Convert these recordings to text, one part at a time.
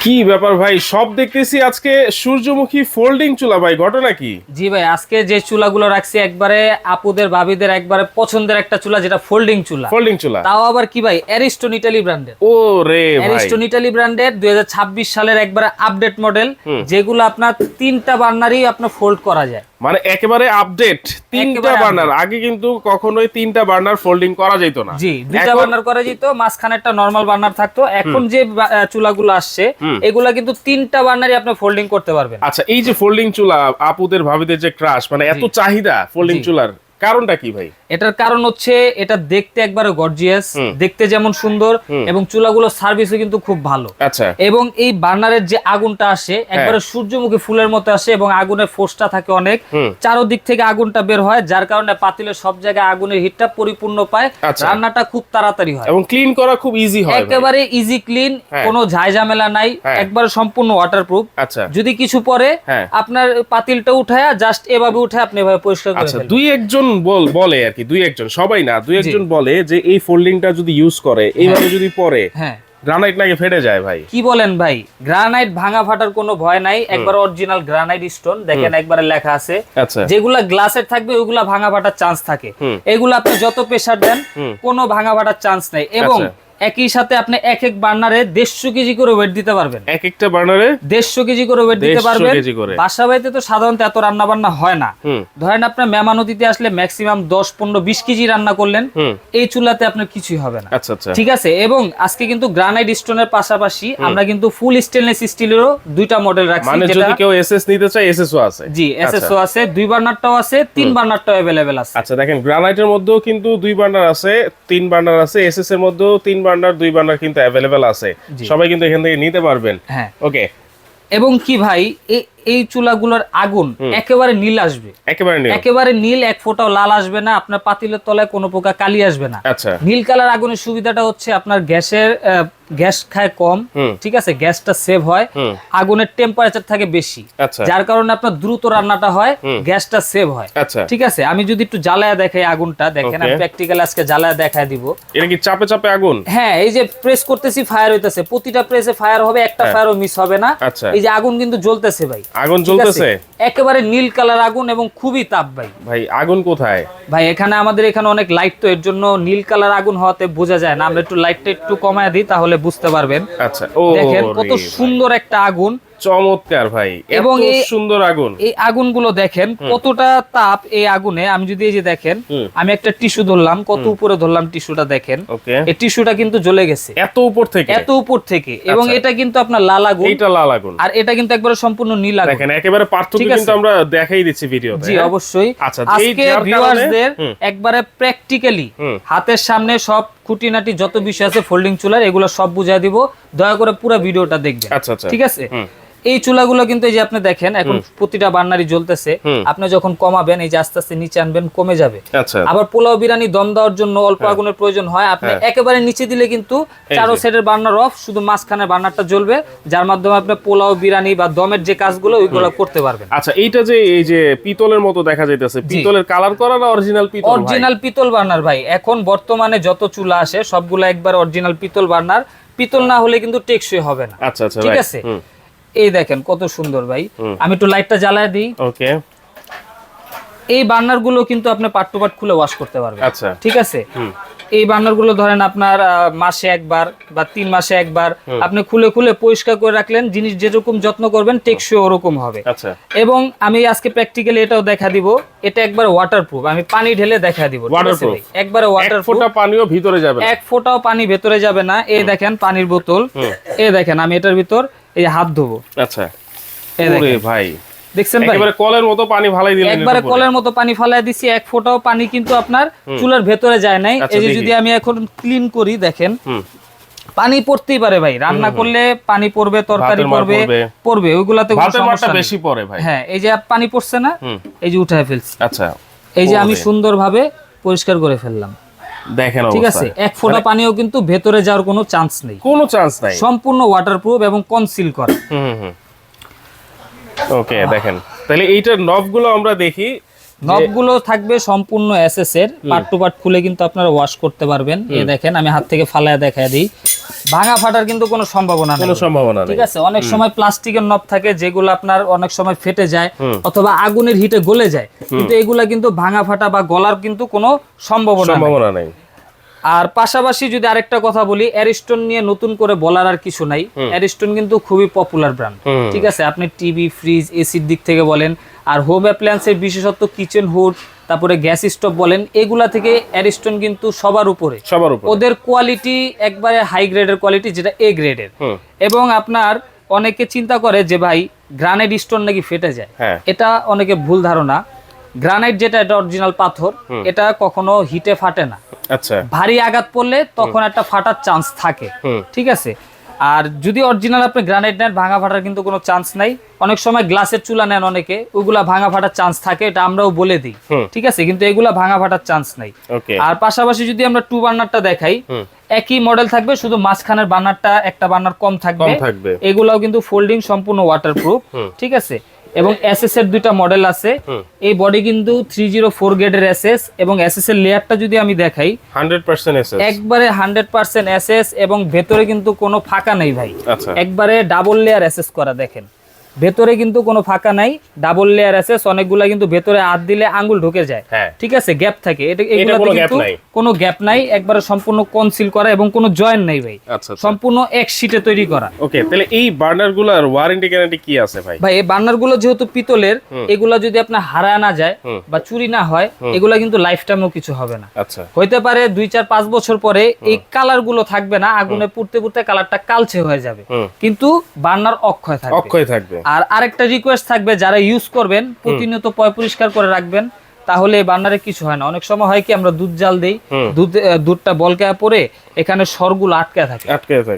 কি ব্যাপার ভাই, সব দেখতেছি আজকে সূর্যমুখী ফোল্ডিং চুলা ভাই, ঘটনা কি? জি ভাই, আজকে যে চুলাগুলো রাখছি একবারে আপুদের ভাবিদের একবারে পছন্দের একটা চুলা, যেটা ফোল্ডিং চুলা। ফোল্ডিং চুলা, তাও আবার কি ভাই, অ্যারিস্টন ইটালি ব্র্যান্ডের। ও রে ভাই, অ্যারিস্টন ইটালি ব্র্যান্ডের 2026 সালের একবারে আপডেট মডেল, যেগুলো আপনার তিনটা বার্নারই আপনার ফোল্ড করা যায়। মানে একেবারে আপডেট, তিনটা বার্নার। আগে কিন্তু কখনোই তিনটা বার্নার ফোল্ডিং করা যেত না। জি, দুইটা বার্নার করা যেত, মাঝখানে একটা নরমাল বার্নার থাকতো। এখন যে চুলাগুলো আসছে এগুলা কিন্তু তিনটা বার্নারই আপনি ফোল্ডিং করতে পারবেন। আচ্ছা, এই যে ফোল্ডিং চুলা, আপুদের ভাবিদের যে ক্রাশ, মানে এত চাহিদা ফোল্ডিং চুলার, কারণটা কি ভাই? এটার কারণ হচ্ছে এটা দেখতে একবারে গর্জিয়াস, দেখতে যেমন সুন্দর, এবং চুলাগুলোর সার্ভিসও কিন্তু খুব ভালো। আচ্ছা, এবং এই বার্নারের যে আগুনটা আসে একবারে সূর্যমুখী ফুলের মতো আসে, এবং আগুনের ফোর্সটা থাকে অনেক, চারদিক থেকে আগুনটা বের হয়, যার কারণে পাতিলের সব জায়গায় আগুনের হিটটা পরিপূর্ণ পায়। রান্নাটা খুব তাড়াতাড়ি হয় এবং ক্লিন করা খুব ইজি হয়, একেবারে ইজি ক্লিন, কোনো ঝামেলা নাই, একবারে সম্পূর্ণ ওয়াটারপ্রুফ। আচ্ছা, যদি কিছু পরে আপনার পাতিলটা উঠায়া জাস্ট এভাবে উঠে আপনি এভাবে পরিষ্কার করে ফেলবেন। দুই একজন বলে আর কি, দুই একজন, সবাই না, দুই একজন বলে যে এই ফোল্ডিংটা যদি ইউজ করে, এইভাবে যদি পরে, গ্রানাইট নাকি ফেটে যায় ভাই। কি বলেন ভাই, গ্রানাইট ভাঙা ফাটার কোনো ভয় নাই, একবার অরিজিনাল গ্রানাইট স্টোন দেখেন, একবারে লেখা আছে। আচ্ছা, যেগুলা গ্লাসের থাকবে ওগুলা ভাঙা ফাটার চান্স থাকে, এগুলা আপনি যত প্রেসার দেন কোনো ভাঙা ফাটার চান্স নাই। এবং একই সাথে আপনি এক এক বার্নারে 150 কেজি করে ওয়েট দিতে পারবেন। এক একটা বার্নারে 150 কেজি করে ওয়েট দিতে পারবেন। বাসা বাড়িতে তো সাধারণত এত রান্না বান্না হয় না। ধরেন আপনার মেহমান অতিথি আসলে ম্যাক্সিমাম 10, 15, 20 কেজি রান্না করলেন, এই চুলাতে আপনার কিছুই হবে না। আচ্ছা আচ্ছা, ঠিক আছে। এবং আজকে কিন্তু গ্রানাইট স্টোনের পাশাপাশি আমরা কিন্তু ফুল স্টেনলেস স্টিলেরও দুইটা মডেল রাখছি। মানে যদি কেউ এসএস নিতে চায়, এসএসও আছে। জি, এসএসও আছে, দুই বার্নারটাও আছে, তিন বার্নারটাও अवेलेबल আছে। আচ্ছা, দেখেন গ্রানাইটের মধ্যেও কিন্তু দুই বার্নার আছে, তিন বার্নার আছে, এসএস এর মধ্যেও তিন বার্নার, দুই বার্নার কিন্তু अवेलेबल আছে। সবাই কিন্তু এখান থেকে নিতে পারবেন। হ্যাঁ, ওকে। এবং কি ভাই, এই চুলাগুলোর আগুন একেবারে নীল আসবে, একেবারে নীল, এক ফোঁটাও লাল আসবে না, আপনার পাতিলের তলায় কোনো প্রকার কালি আসবে না। আচ্ছা, নীল কালার আগুনের সুবিধাটা হচ্ছে আপনার গ্যাস খায় কম, ঠিক আছে, গ্যাসটা সেভ হয়, আগুনের টেম্পারেচার থাকে বেশি, যার কারণে আপনার দ্রুত রান্নাটা হয়, গ্যাসটা সেভ হয়। ঠিক আছে, আমি যদি একটু জ্বালায়া দেখাই আগুনটা, দেখেন আমি প্র্যাকটিক্যালি আজকে জ্বালায়া দেখায় দিব। এটা কি চাপে চাপে আগুন? হ্যাঁ, এই যে প্রেস করতেছি ফায়ার হইতেছে, প্রতিটা প্রেসে ফায়ার হবে, একটা ফায়ারও মিস হবে না। এই যে আগুন কিন্তু জ্বলতেছে ভাই, আগুন জ্বলতেছে, একেবারে নীল কালার আগুন, এবং খুবই তাপ ভাই। ভাই আগুন কোথায় ভাই? এখানে আমাদের এখানে অনেক লাইট, তো এর জন্য নীল কালার আগুন হওয়াতে বোঝা যায় না। আমরা একটু লাইটটা একটু কমায় দিই, তাহলে বুঝতে পারবেন। আচ্ছা, দেখেন কত সুন্দর একটা আগুন, চমৎকার ভাই, এবং এই সুন্দর আগুন, এই আগুনগুলো দেখেন কতটা তাপ এই আগুনে। আমি যদি এই যে দেখেন, আমি একটা টিস্যু ধরলাম, কত উপরে ধরলাম টিস্যুটা, দেখেন এই টিস্যুটা কিন্তু জ্বলে গেছে এত উপর থেকে, এবং এটা কিন্তু আপনার লাল আগুন, এটা লাল আগুন, আর এটা কিন্তু একবারে সম্পূর্ণ নীল আগুন। দেখেন একেবারে পার্থক্য কিন্তু আমরা দেখাই দিচ্ছি ভিডিওতে। জি অবশ্যই। আচ্ছা, আজকে ভিউয়ারদের একবারে প্র্যাকটিক্যালি হাতের সামনে সব খুঁটিনাটি যত বিষয় আছে ফোল্ডিং চুলার, এগুলো সব বুঝাই দিব, দয়া করে পুরো ভিডিওটা দেখবেন। আচ্ছা, ঠিক আছে। এই চুলাগুলো কিন্তু এই যে আপনি দেখেন এখন প্রতিটা বার্নারই জ্বলতেছে, আপনি যখন কমাবেন, এই যে আস্তে আস্তে নিচে আনবেন, কমে যাবে। আবার পোলাও বিরিয়ানি দম দেওয়ার জন্য অল্প আগুনের প্রয়োজন হয়, আপনি একেবারে নিচে দিলে কিন্তু চারো সাইডের বার্নার অফ, শুধু মাঝখানের বার্নারটা জ্বলবে, যার মাধ্যমে আপনি পোলাও বিরিয়ানি বা দমের যে কাজগুলো ওইগুলো করতে পারবেন। আচ্ছা, এইটা যে এই যে পিতলের মতো দেখা যাইতেছে, পিতলের কালার করা না অরিজিনাল পিতল? অরিজিনাল পিতল বার্নার ভাই। এখন বর্তমানে যত চুলা আসে সবগুলো একবার অরিজিনাল পিতল বার্নার, পিতল না হলে কিন্তু টেকসই হবে না। আচ্ছা আচ্ছা, ঠিক আছে। এই দেখেন কত সুন্দর ভাই, আমি একটু লাইটটা জ্বালায় দিই। ওকে। এই বার্নার গুলো কিন্তু আপনি পার্ট টু পার্ট খুলে ওয়াশ করতে পারবেন। আচ্ছা, ঠিক আছে। এই বার্নার গুলো ধরেন আপনার মাসে একবার বা 3 মাসে একবার আপনি খুলে খুলে পরিষ্কার করে রাখলেন, জিনিস যেরকম যত্ন করবেন টেকসই ওরকম হবে। আচ্ছা, এবং আমি আজকে প্র্যাকটিক্যালি এটাও দেখা দিব, এটা একবার ওয়াটারপ্রুফ, আমি পানি ঢেলে দেখা দিব। একবারে ওয়াটারপ্রুফ, এক ফোঁটা পানিও ভিতরে যাবে না, এক ফোঁটাও পানি ভেতরে যাবে না। এই দেখেন পানির বোতল, এই দেখেন আমি এটার ভিতর এই হাত ধোবো। আচ্ছা, ওরে ভাই দেখছেন ভাই, একবারে কলের মতো পানি ফালাই দিলেন, একবারে কলের মতো পানি ফালাই দিছি, এক ফোঁটাও পানি কিন্তু আপনার চুলার ভেতরে যায় নাই। এই যে যদি আমি এখন ক্লিন করি, দেখেন পানি পড়তেই পারে ভাই, রান্না করলে পানি পড়বে, তরকারি পড়বে, ওইগুলাতে কোনো সমস্যা বেশি পড়ে ভাই। হ্যাঁ, এই যে পানি পড়ছে না, এই যে উঠায় ফেলছি। আচ্ছা, এই যে আমি সুন্দরভাবে পরিষ্কার করে ফেললাম, দেখেন। ঠিক আছে, এক ফোঁটা পানিও কিন্তু ভেতরে যাওয়ার কোনো চান্স নেই, সম্পূর্ণ ওয়াটারপ্রুফ এবং কনসিল করা। ওকে, দেখেন তাহলে এইটার নবগুলো আমরা দেখি, নবগুলো থাকবে সম্পূর্ণ এসএস এর, পার্ট টু পার্ট খুলে কিন্তু আপনারা ওয়াশ করতে পারবেন। এই দেখেন আমি হাত থেকে ফালায়া দেখায় দিই, ভাঙা ফাটার কিন্তু কোনো সম্ভাবনা নেই, কোনো সম্ভাবনা নেই। ঠিক আছে। অনেক সময় প্লাস্টিকের নব থাকে যেগুলো আপনার অনেক সময় ফেটে যায় অথবা আগুনের হিটে গলে যায়, কিন্তু এগুলা কিন্তু ভাঙা ফাটা বা গলার কিন্তু কোনো সম্ভাবনা নেই। আর পাশাপাশি যদি আরেকটা কথা বলি, অ্যারিস্টন নিয়ে নতুন করে বলার আর কিছু নাই। অ্যারিস্টন কিন্তু খুবই পপুলার ব্র্যান্ড, ঠিক আছে। আপনি টিভি, ফ্রিজ, এসির দিক থেকে বলেন, আর হোম অ্যাপ্লায়েন্সের বিশেষত কিচেন হুড, তারপরে গ্যাস স্টোভ বলেন, এগুলা থেকে অ্যারিস্টন কিন্তু সবার উপরে। ওদের কোয়ালিটি একবারে হাই গ্রেডের কোয়ালিটি, যেটা এ গ্রেডের। এবং আপনার অনেকে চিন্তা করে যে ভাই গ্রানাইট স্টোন নাকি ফেটে যায়, এটা অনেকে ভুল ধারণা। গ্রানাইট যেটা, এটা অরিজিনাল পাথর, এটা কখনো হিটে ফাটে না। আচ্ছা, ভারী আঘাত পড়লে তখন একটা ফাটার চান্স থাকে, ঠিক আছে। আর যদি অরিজিনাল আপনি গ্রানাইট নেন, ভাঙা ফাটার কিন্তু কোনো চান্স নাই। অনেক সময় গ্লাসের চুলা নেন অনেকে, ওইগুলা ভাঙা ফাটার চান্স থাকে, এটা আমরাও বলে দিই, ঠিক আছে, কিন্তু এগুলা ভাঙা ফাটার চান্স নাই। আর পাশাপাশি যদি আমরা 2 বার্নারটা দেখাই, একই মডেল থাকবে, শুধু মাঝখানের বার্নারটা একটা বার্নার কম থাকবে। এগুলাও কিন্তু ফোল্ডিং, সম্পূর্ণ ওয়াটারপ্রুফ, ঠিক আছে। এবং এসএস এর 2টা মডেল আছে। এই বডি কিন্তু 304 গ্রেডের এসএস, এবং এসএস এর লেয়ারটা যদি আমি দেখাই 100% এসএস, একবারে 100% এসএস, এবং ভেতরে কিন্তু কোনো ফাঁকা নেই ভাই। একবারে ডাবল লেয়ার এসএস করা, দেখেন ভেতরে কিন্তু কোনো ফাঁকা নাই, ডাবল লেয়ার এসএস। অনেকগুলা কিন্তু ভেতরে হাত দিলে আঙ্গুল ঢুকে যায়, ঠিক আছে, গ্যাপ থাকে। এগুলাতে কিন্তু কোনো গ্যাপ নাই, একবারে সম্পূর্ণ কনসিল করা, এবং কোনো জয়েন্ট নাই ভাই, সম্পূর্ণ এক শীটে তৈরি করা। ওকে, তাহলে এই বার্নারগুলোর ওয়ারেন্টি গ্যারান্টি কি আছে ভাই? ভাই এই বার্নারগুলো যেহেতু পিতলের, এগুলা যদি আপনার হারায় না যায় বা চুরি না হয়, এগুলা কিন্তু লাইফ টাইমও কিছু হবে না। আচ্ছা, হইতে পারে 2, 4, 5 বছর পরে এই কালার গুলো থাকবে না, আগুনে পুড়তে পুড়তে কালারটা কালচে হয়ে যাবে, কিন্তু বার্নার অক্ষয় থাকবে। আর আরেকটা রিকোয়েস্ট থাকবে, যারা ইউজ করবেন প্রতিনিয়ত পরিষ্কার করে রাখবেন, তাহলে বার্নারে কিছু হয় না। অনেক সময় হয় কি, আমরা দুধ জাল দেই, দুধটা বলকায় পড়ে এখানে সরগুলো আটকে থাকে,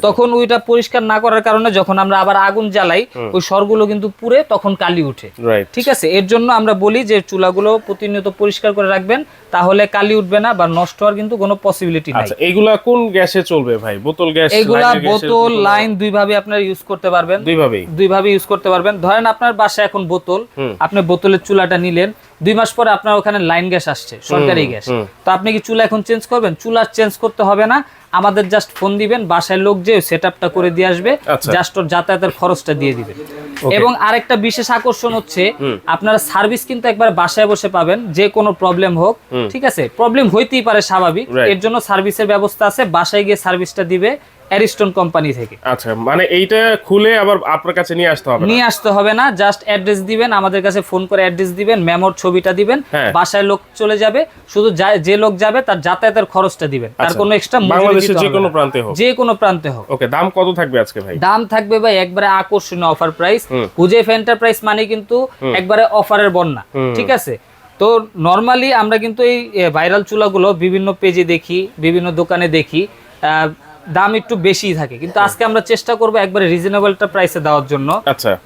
তখন ওইটা পরিষ্কার না করার কারণে যখন আমরা আবার আগুন জ্বালাই, ওই সরগুলো কিন্তু পুড়ে তখন কালি উঠে, ঠিক আছে। এর জন্য আমরা বলি যে চুলাগুলো প্রতিনিয়ত পরিষ্কার করে রাখবেন, তাহলে কালি উঠবে না বা নষ্ট হওয়ার কিন্তু কোনো পসিবিলিটি নাই। এইগুলা কোন গ্যাসে চলবে ভাই? বোতল গ্যাস? এগুলা বোতল, লাইন, দুইভাবে আপনারা ইউজ করতে পারবেন। দুইভাবে ইউজ করতে পারবেন। ধরেন আপনার বাসায় এখন বোতল, আপনি বোতলের চুলাটা নিলেন, 2 মাস পরে আপনার ওখানে লাইন গ্যাস আসছে, সরকারি গ্যাস, তো আপনি কি চুলা এখন চেঞ্জ করবেন? চুলা চেঞ্জ করতে হবে না, আমাদের জাস্ট ফোন দিবেন, বাসায় লোক যে সেটআপটা করে দিয়ে আসবে, জাস্ট ওর যাতায়াতের খরচটা দিয়ে দিবেন। এবং আরেকটা বিশেষ আকর্ষণ হচ্ছে, আপনারা সার্ভিস কিন্তু একবার বাসায় বসে পাবেন, যে কোনো প্রবলেম হোক, ঠিক আছে, প্রবলেম হইতেই পারে স্বাভাবিক, এর জন্য সার্ভিসের ব্যবস্থা আছে, বাসায় গিয়ে সার্ভিসটা দিবে অ্যারিস্টন কোম্পানি থেকে। আচ্ছা, মানে এইটা খুলে আবার আপনার কাছে নিয়ে আসতে হবে না, জাস্ট অ্যাড্রেস দিবেন, আমাদের কাছে ফোন করে অ্যাড্রেস দিবেন, মেমোর ছবিটা দিবেন, বাসায় লোক চলে যাবে, শুধু যে লোক যাবে তার যাতায়াতের খরচটা দিবেন, তার কোনো এক্সট্রা বাংলাদেশের যে কোনো প্রান্তে হোক। ওকে, দাম কত থাকবে আজকে ভাই? দাম থাকবে ভাই একবারে আকর্ষণীয় অফার প্রাইস। হুজেফ এন্টারপ্রাইজ মানে কিন্তু একবারে অফারের বন্যা, ঠিক আছে। তো নরমালি আমরা কিন্তু এই ভাইরাল চুলাগুলো বিভিন্ন পেজে দেখি, বিভিন্ন দোকানে দেখি, দাম একটু বেশি থাকে, কিন্তু আজকে আমরা চেষ্টা করবো একবারে রিজনেবল একটা প্রাইসে দেওয়ার জন্য।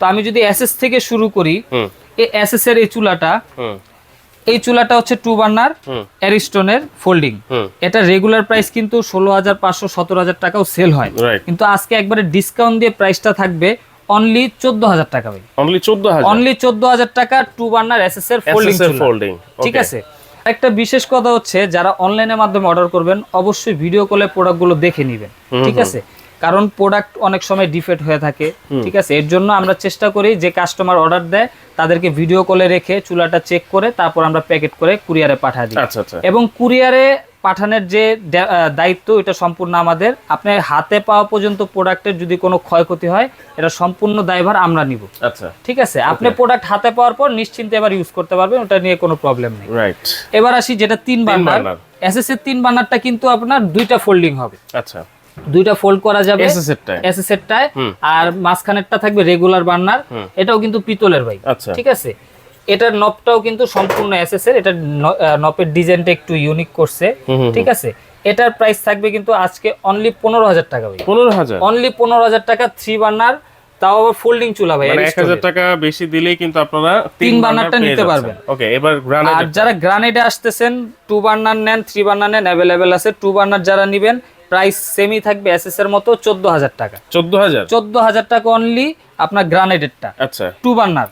তো আমি যদি এসএস থেকে শুরু করি, এই এসএস এর এই চুলাটা হচ্ছে 2 বার্নার অ্যারিস্টনের ফোল্ডিং। এটা রেগুলার প্রাইস কিন্তু 16,500, 17,000 টাকাও সেল হয়, কিন্তু আজকে একবারে ডিসকাউন্ট দিয়ে প্রাইসটা থাকবে অনলি 14,000 টাকা ভাই। অনলি 14,000 টাকা 2 বার্নার এসএস এর ফোল্ডিং, ঠিক আছে। একটা বিশেষ কথা হচ্ছে, যারা অনলাইনের মাধ্যমে অর্ডার করবেন, অবশ্যই ভিডিও কলে প্রোডাক্টগুলো দেখে নেবেন, ঠিক আছে, কারণ প্রোডাক্ট অনেক সময় ডিফেক্ট হয়ে থাকে, ঠিক আছে। এর জন্য আমরা চেষ্টা করি যে কাস্টমার অর্ডার দেয় তাদেরকে ভিডিও কলে রেখে চুলাটা চেক করে তারপর আমরা প্যাকেট করে কুরিয়ারে পাঠিয়ে দিই। এবং কুরিয়ারে পাঠানোর যে দায়িত্ব, এটা সম্পূর্ণ আমাদের। আপনার হাতে পাওয়া পর্যন্ত প্রোডাক্টের যদি কোনো ক্ষয়ক্ষতি হয়, এটা সম্পূর্ণ দায়ভার আমরা নিব, ঠিক আছে। আপনি প্রোডাক্ট হাতে পাওয়ার পর নিশ্চিন্তে এবার ইউজ করতে পারবেন, ওটা নিয়ে কোনো প্রবলেম নেই। এবার আসি যেটা 3 বার্নার এসএস এর 3 বার্নারটা কিন্তু আপনার 2টা ফোল্ডিং হবে, 2টা ফোল্ড করা যাবে এসএস এরটায়, আর মাঝখানেরটা থাকবে রেগুলার বার্নার, এটাও কিন্তু পিতলের ভাই, ঠিক আছে। এটার নবটাও কিন্তু সম্পূর্ণ এসএস এর, এটা নবের ডিজাইনটা একটু ইউনিক করছে, ঠিক আছে। এটার প্রাইস থাকবে কিন্তু আজকে অনলি 15,000 টাকা ভাই, অনলি 15,000 টাকা 3 বার্নার, তাও আবার ফোল্ডিং চুলা ভাই। 1,000 টাকা বেশি দিলেই কিন্তু আপনারা 3 বার্নারটা নিতে পারবেন। ওকে, এবার গ্রানাইট, আর যারা গ্রানাইটে আসতেছেন 2 বার্নার নেন, 3 বার্নার নেন, अवेलेबल আছে। 2 বার্নার যারা নেবেন প্রাইস সেমই থাকবে এসএস এর মতো 14,000 টাকা। 14,000 টাকা অনলি আপনার গ্রানাইটেরটা, আচ্ছা 2 বার্নার।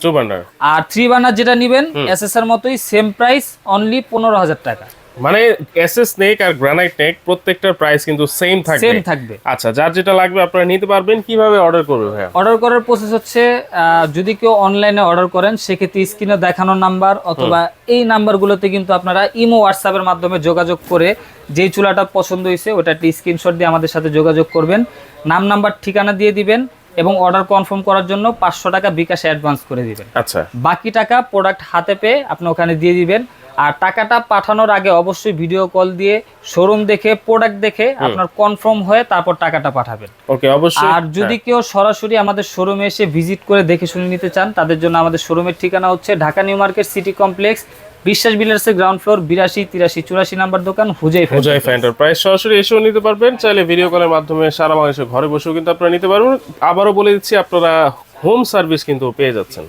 আর 3 বার্নার যেটা নেবেন এসএস এর মতোই সেম প্রাইস, অনলি 15,000 টাকা। মানে এসএস নেক আর গ্রানাইট নেক প্রত্যেকটার প্রাইস কিন্তু সেম থাকবে। আচ্ছা, যার যেটা লাগবে আপনারা নিতে পারবেন। কিভাবে অর্ডার করবে ভাই? অর্ডার করার প্রসেস হচ্ছে যদি কেউ অনলাইনে অর্ডার করেন সেক্ষেত্রে স্ক্রিনে দেখানো নাম্বার অথবা এই নাম্বারগুলোতে কিন্তু আপনারা ইমো হোয়াটসঅ্যাপের মাধ্যমে যোগাযোগ করে যেই চুলাটা পছন্দ হয়েছে ওটা একটা স্ক্রিনশট দিয়ে আমাদের সাথে যোগাযোগ করবেন, নাম্বার ঠিকানা দিয়ে দিবেন এবং অর্ডার কনফার্ম করার জন্য 500 টাকা বিকাশে অ্যাডভান্স করে দিবেন। আচ্ছা, বাকি টাকা প্রোডাক্ট হাতে পেয়ে আপনি ওখানে দিয়ে দিবেন। আর টাকাটা পাঠানোর আগে অবশ্যই ভিডিও কল দিয়ে শোরুম দেখে প্রোডাক্ট দেখে আপনার কনফার্ম হয়ে তারপর টাকাটা পাঠাবেন। ওকে, অবশ্যই। আর যদি কেউ সরাসরি আমাদের শোরুমে এসে ভিজিট করে দেখে শুনে নিতে চান তাদের জন্য আমাদের শোরুমের ঠিকানা হচ্ছে Dhaka new market city complex, বিশ্বাস বিল্ডার্সের গ্রাউন্ড ফ্লোর 82, 83, 84 নাম্বার দোকান হুজাইফা এন্টারপ্রাইজ। সরাসরি এসেও নিতে পারবেন, চাইলে ভিডিও কলের মাধ্যমে সারা বাংলাদেশে ঘরে বসেও কিন্তু আপনারা নিতে পারবেন। আবারও বলে দিচ্ছি, আপনারা হোম সার্ভিস কিন্তু পেয়ে যাচ্ছেন।